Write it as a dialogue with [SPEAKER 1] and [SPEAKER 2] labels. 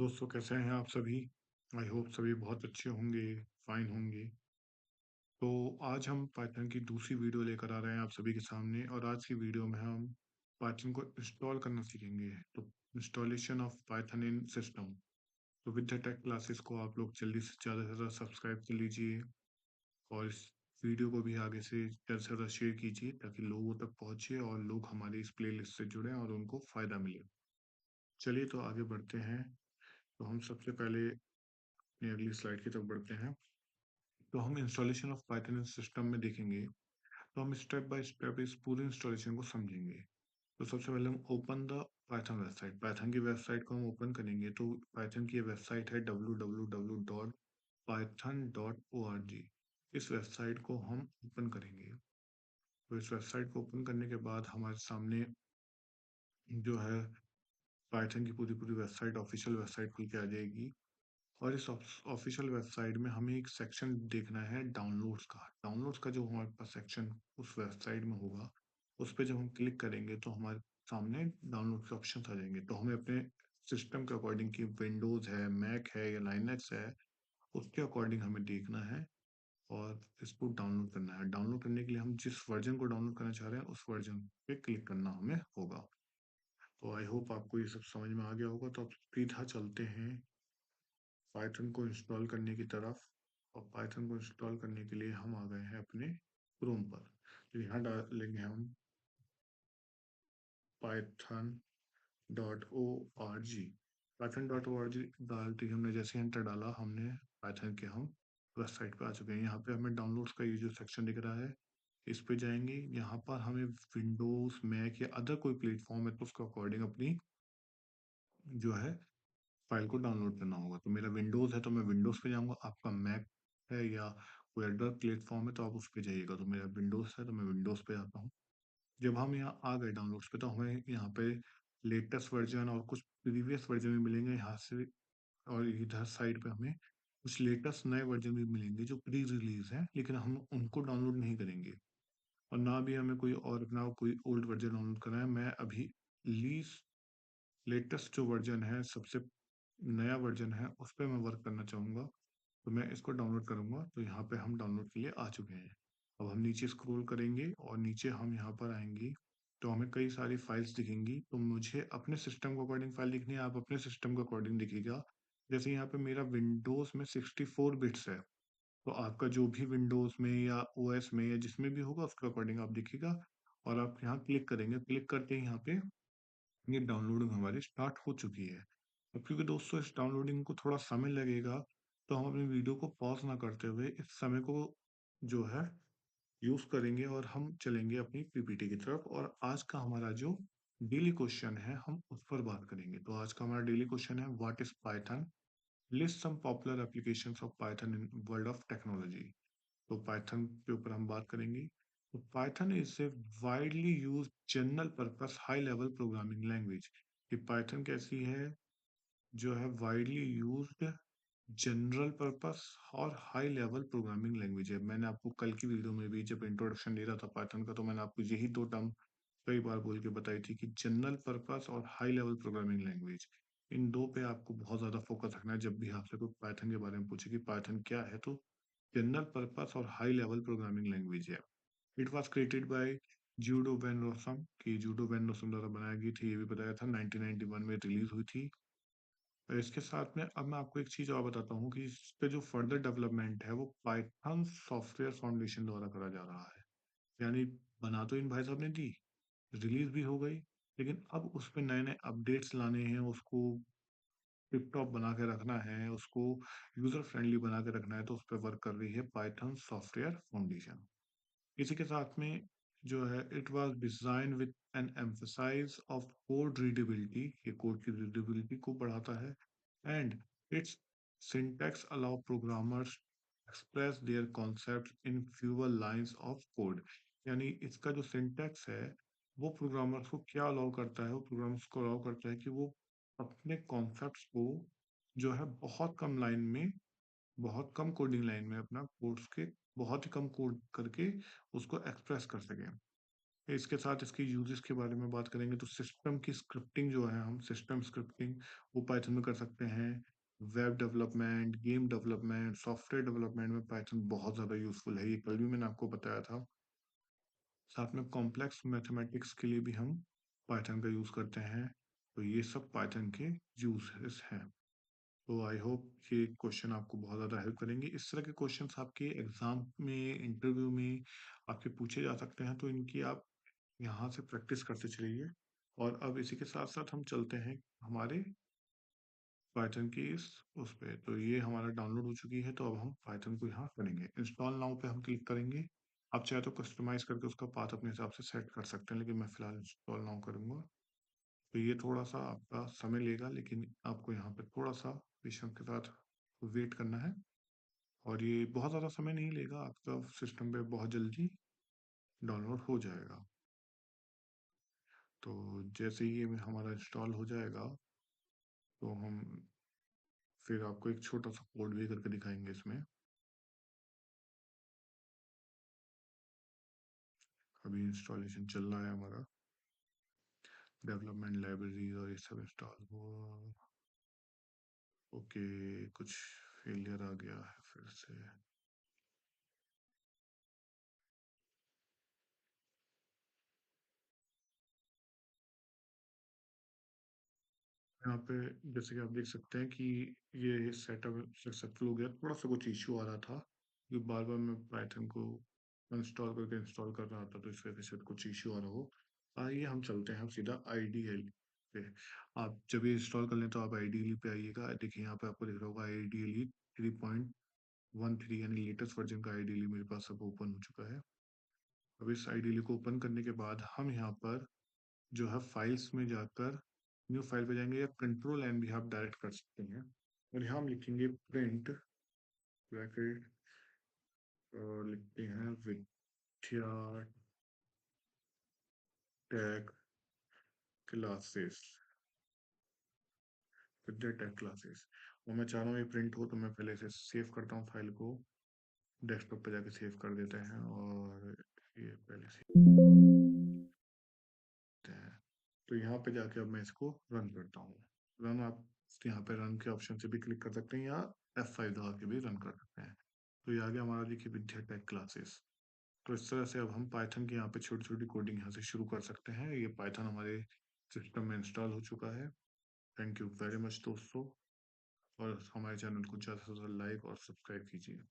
[SPEAKER 1] दोस्तों कैसे हैं आप सभी। आई होप सभी बहुत अच्छे होंगे, फाइन होंगे। तो आज हम पाइथन की दूसरी वीडियो लेकर आ रहे हैं आप सभी के सामने, और आज की वीडियो में हम पाइथन को इंस्टॉल करना सीखेंगे। तो installation of Python in system. तो विद द टेक क्लासेस को आप लोग जल्दी से ज़्यादा सब्सक्राइब कर लीजिए, और इस वीडियो को भी आगे से ज़्यादा शेयर कीजिए ताकि लोगों तक पहुंचे और लोग हमारी इस प्लेलिस्ट से जुड़ें और उनको फ़ायदा मिले। चलिए तो आगे बढ़ते हैं। तो हम सबसे पहले अपनी अगली स्लाइड की तरफ बढ़ते हैं। तो हम इंस्टॉलेशन ऑफ पाइथन सिस्टम में देखेंगे। तो हम स्टेप बाय स्टेप इस पूरे इंस्टॉलेशन को समझेंगे। तो सबसे पहले हम open the Python website, Python की वेबसाइट को हम ओपन करेंगे। तो पाइथन की वेबसाइट है www.python.org। इस वेबसाइट को हम ओपन करेंगे। तो इस वेबसाइट को ओपन करने के बाद हमारे सामने जो है पाइथन की पूरी पूरी वेबसाइट, ऑफिशियल वेबसाइट खुल के आ जाएगी। और इस ऑफिशियल वेबसाइट में हमें एक सेक्शन देखना है डाउनलोड्स का। डाउनलोड्स का जो हमारे पास सेक्शन उस वेबसाइट में होगा, उस पर जब हम क्लिक करेंगे तो हमारे सामने डाउनलोड के ऑप्शन आ जाएंगे। तो हमें अपने सिस्टम के अकॉर्डिंग, की विंडोज़ है, मैक है या लाइनक्स है, उसके अकॉर्डिंग हमें देखना है और इसको डाउनलोड करना है। डाउनलोड करने के लिए हम जिस वर्जन को डाउनलोड करना चाह रहे हैं उस वर्जन पे क्लिक करना हमें होगा। तो आई होप आपको ये सब समझ में आ गया होगा। तो अब सीधा चलते हैं पाइथन को इंस्टॉल करने की तरफ। और पाइथन को इंस्टॉल करने के लिए हम आ गए हैं अपने क्रोम पर। तो यहाँ डालेंगे हम Python dot O R G. Python dot O R G डालते ही हमने जैसे एंटर डाला, हमने पाइथन के हम वेबसाइट पे आ चुके हैं। यहाँ पे हमें डाउनलोड्स का ये जो सेक्शन दिख रहा है, इस पे जाएंगे। यहाँ पर हमें विंडोज, मैक या अदर कोई प्लेटफॉर्म है तो उसके अकॉर्डिंग अपनी जो है फाइल को डाउनलोड करना होगा। तो मेरा विंडोज़ है तो मैं विंडोज़ पे जाऊँगा, आपका मैक है या कोई अदर प्लेटफ़ॉर्म है तो आप उस पे जाइएगा। तो मेरा विंडोज़ है तो मैं विंडोज़ पे आता हूँ। जब हम यहाँ आ गए डाउनलोड्स पे, तो हमें यहाँ पे लेटेस्ट वर्ज़न और कुछ प्रीवियस वर्ज़न भी मिलेंगे यहाँ से। और इधर साइड पे हमें कुछ लेटेस्ट नए वर्ज़न भी मिलेंगे जो प्री रिलीज़ हैं, लेकिन हम उनको डाउनलोड नहीं करेंगे। और ना भी हमें कोई और अपना कोई ओल्ड वर्ज़न डाउनलोड करना है। मैं अभी लीस्ट लेटेस्ट जो वर्ज़न है, सबसे नया वर्ज़न है, उस पे मैं वर्क करना चाहूँगा। तो मैं इसको डाउनलोड करूँगा। तो यहाँ पे हम डाउनलोड के लिए आ चुके हैं। अब हम नीचे स्क्रॉल करेंगे और नीचे हम यहाँ पर आएँगे, तो हमें कई सारी फाइल्स दिखेंगी। तो मुझे अपने सिस्टम के अकॉर्डिंग फाइल दिखनी है, आप अपने सिस्टम के अकॉर्डिंग दिखेगा। जैसे यहाँ पे मेरा विंडोज़ में 64 बिट्स है, तो आपका जो भी विंडोज़ में या ओएस में या जिसमें भी होगा उसके अकॉर्डिंग आप दिखेगा। और आप यहाँ क्लिक करेंगे, क्लिक करते ही यहाँ पे ये डाउनलोडिंग हमारी स्टार्ट हो चुकी है। अब क्योंकि दोस्तों इस डाउनलोडिंग को थोड़ा समय लगेगा, तो हम अपनी वीडियो को पॉज़ ना करते हुए इस समय को जो है यूज़ करेंगे और हम चलेंगे अपनी पीपीटी की तरफ। और आज का हमारा जो डेली क्वेश्चन है हम उस पर बात करेंगे। तो आज का हमारा डेली क्वेश्चन है, what is Python? List some popular applications of Python in world of technology. तो पाइथन के ऊपर हम बात करेंगे। तो Python is a widely used general purpose high level programming language. ये पाइथन कैसी है, जो है वाइडली यूज्ड जनरल पर्पस और हाई लेवल प्रोग्रामिंग लैंग्वेज है। मैंने आपको कल की वीडियो में भी जब इंट्रोडक्शन दे रहा था पाइथन का, तो मैंने आपको यही दो टर्म कई बार बोल के बताई थी कि जनरल पर्पस और हाई लेवल प्रोग्रामिंग लैंग्वेज, इन दो पे आपको बहुत ज़्यादा फोकस रखना है। जब भी आपसे कोई पाइथन के बारे में पूछे कि पाइथन क्या है, तो जनरल पर्पस और हाई लेवल प्रोग्रामिंग लैंग्वेज है। It was created by judo when Rossum, कि जूडो वेन रोसम द्वारा बनाई गई थी, ये भी बताया था। 1991 में रिलीज हुई थी। और इसके साथ में अब मैं आपको एक चीज़ और बताता हूँ कि इसका जो फर्दर डेवलपमेंट है वो पाइथन सॉफ्टवेयर फाउंडेशन द्वारा करा जा रहा है। यानी बना तो इन भाई साहब ने दी, रिलीज भी हो गई, लेकिन अब उस पे नए-नए अपडेट्स लाने हैं, उसको टिप टॉप बना के रखना है, उसको यूजर फ्रेंडली बना के रखना है। तो उस पे वर्क कर रही है पाइथन सॉफ्टवेयर फाउंडेशन। इसी के साथ में जो है, it was design with an emphasise of code readability, ये कोड की रीडेबिलिटी को बढ़ाता है। And its syntax allow programmers express their concept in fewer lines of code. यानी इसका जो सिंटैक्स है वो प्रोग्रामर्स को क्या अलाउ करता है, वो प्रोग्रामर्स को अलाउ करता है कि वो अपने कॉन्सेप्ट्स को जो है बहुत कम लाइन में, बहुत कम कोडिंग लाइन में अपना कोड्स के बहुत ही कम कोड करके उसको एक्सप्रेस कर सकें। इसके साथ इसके यूजेस के बारे में बात करेंगे तो सिस्टम की स्क्रिप्टिंग जो है, हम सिस्टम स्क्रिप्टिंग वो पाइथन में कर सकते हैं। Web development, game development, software development में पाइथन बहुत ज़्यादा यूज़फुल है। ये कल भी मैंने आपको बताया था। साथ में कॉम्प्लेक्स मैथमेटिक्स के लिए भी हम पाइथन का यूज़ करते हैं। तो ये सब पाइथन के यूजेस हैं। तो आई होप ये क्वेश्चन आपको बहुत ज़्यादा हेल्प करेंगे। इस तरह के क्वेश्चंस आपके एग्जाम में, इंटरव्यू में आपके पूछे जा सकते हैं, तो इनकी आप यहाँ से प्रैक्टिस करते चलिए। और अब इसी के साथ साथ हम चलते हैं हमारे पाइथन की इस उस पे। तो ये हमारा डाउनलोड हो चुकी है, तो अब हम पाइथन को यहाँ करेंगे। इंस्टॉल नाउ पे हम क्लिक करेंगे। आप चाहे तो कस्टमाइज करके उसका पाथ अपने हिसाब से सेट कर सकते हैं, लेकिन मैं फिलहाल इंस्टॉल नाउ करूँगा। तो ये थोड़ा सा आपका समय लेगा, लेकिन आपको यहाँ पे थोड़ा सा पेशेंस के साथ वेट करना है। और ये बहुत ज़्यादा समय नहीं लेगा, आपका सिस्टम पे बहुत जल्दी डाउनलोड हो जाएगा। तो जैसे ही ये हमारा इंस्टॉल हो जाएगा, तो हम फिर आपको एक छोटा सा कोड भी करके दिखाएंगे इसमें। अभी इंस्टॉलेशन चल रहा है हमारा, डेवलपमेंट लाइब्रेरी और ये सब इंस्टॉल हुआ। ओके, कुछ फेलियर आ गया है फिर से। यहाँ पे जैसे कि आप देख सकते हैं कि ये सेटअप सक्सेसफुल हो गया। थोड़ा सा कुछ इश्यू आ रहा था, कि बार बार मैं पाइथन को इंस्टॉल करके इंस्टॉल कर रहा था, तो इस वजह से कुछ इश्यू आ रहा हो। आइए हम चलते हैं सीधा आईडीएल पे। आप जब ये इंस्टॉल कर लें तो आप आईडीएल पे आइएगा। देखिए यहाँ पे आपको दिख रहा होगा आईडीएल 3.13, यानी लेटेस्ट वर्जन का आईडीएल मेरे पास सब ओपन हो चुका है। अब इस आईडीएल को ओपन करने के बाद हम यहाँ पर जो है फाइल्स में जाकर न्यू फाइल पे जाएंगे, या कंट्रोल एन भी आप डायरेक्ट कर सकते हैं। और यहाँ हम लिखेंगे प्रिंट ब्रैकेट, और लिखते हैं विद्या टैग क्लासेस, विद्या टैग क्लासेस। और मैं चाह रहा हूँ ये प्रिंट हो, तो मैं पहले से सेव करता हूँ फाइल को, डेस्कटॉप पे जाके सेव कर देते हैं। और ये पहले से हैं। तो यहाँ पे जाके अब मैं इसको रन करता हूँ। रन, आप यहाँ पे रन के ऑप्शन से भी क्लिक कर सकते हैं, या F5 दबा के भी रन कर सकते हैं। तो ये आ गया हमारा, देखिए विद्या टेक क्लासेस। तो इस तरह से अब हम पाइथन की यहाँ पे छोटी छोटी कोडिंग यहाँ से शुरू कर सकते हैं। ये पाइथन हमारे सिस्टम में इंस्टॉल हो चुका है। थैंक यू वेरी मच दोस्तों, और हमारे चैनल को ज़्यादा से ज़्यादा लाइक और सब्सक्राइब कीजिए।